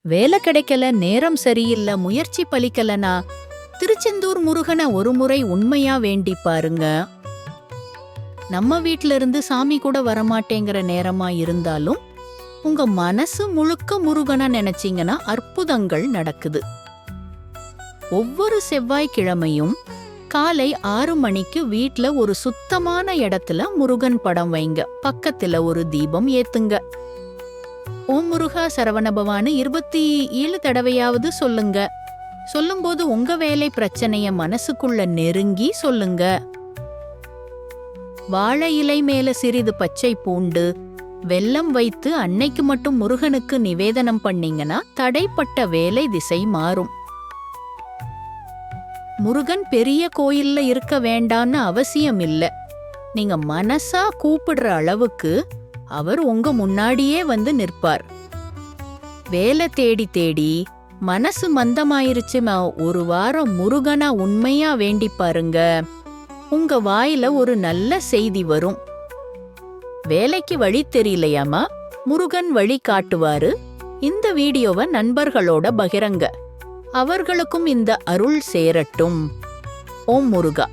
வேலை கிடைக்கல, நேரம் சரியில்ல, முயற்சி பலிக்கலனா திருச்செந்தூர் முருகனை ஒரு முறை உண்மையா வேண்டி பாருங்க. நம்ம வீட்ல இருந்து சாமி கூட வரமாட்டேங்கிற நேரமா இருந்தாலும் உங்க மனசு முழுக்க முருகனை நினைச்சீங்கன்னா அற்புதங்கள் நடக்குது. ஒவ்வொரு செவ்வாய்க்கிழமையும் காலை 6 மணிக்கு வீட்ல ஒரு சுத்தமான இடத்துல முருகன் படம் வைங்க. பக்கத்துல ஒரு தீபம் ஏத்துங்க. ஓம் முருகா சரவணபவான்னு 27 தடவையாவது சொல்லுங்க. சொல்லும்போது உங்க வேலை பிரச்சனைய மனசுக்குள்ள நெருங்கி சொல்லுங்க. வாழை இலை மேல சிறிது பச்சை பூண்டு வெல்லம் வைத்து அன்னைக்கு மட்டும் முருகனுக்கு நிவேதனம் பண்ணீங்கன்னா தடைப்பட்ட வேலை திசை மாறும். முருகன் பெரிய கோயில்ல இருக்க வேண்டான்னு அவசியம் இல்ல. நீங்க மனசா கூப்பிடுற அளவுக்கு அவர் உங்க முன்னாடியே வந்து நிற்பார். வேலை தேடி தேடி மனசு மந்தமாயிருச்சுமா ஒரு வாரம் முருகனா உண்மையா வேண்டி பாருங்க. உங்க வாயில ஒரு நல்ல செய்தி வரும். வேலைக்கு வழி தெரியலையாமா, முருகன் வழி காட்டுவாரு. இந்த வீடியோவை நண்பர்களோட பகிரங்க. அவர்களுக்கும் இந்த அருள் சேரட்டும். ஓம் முருகா.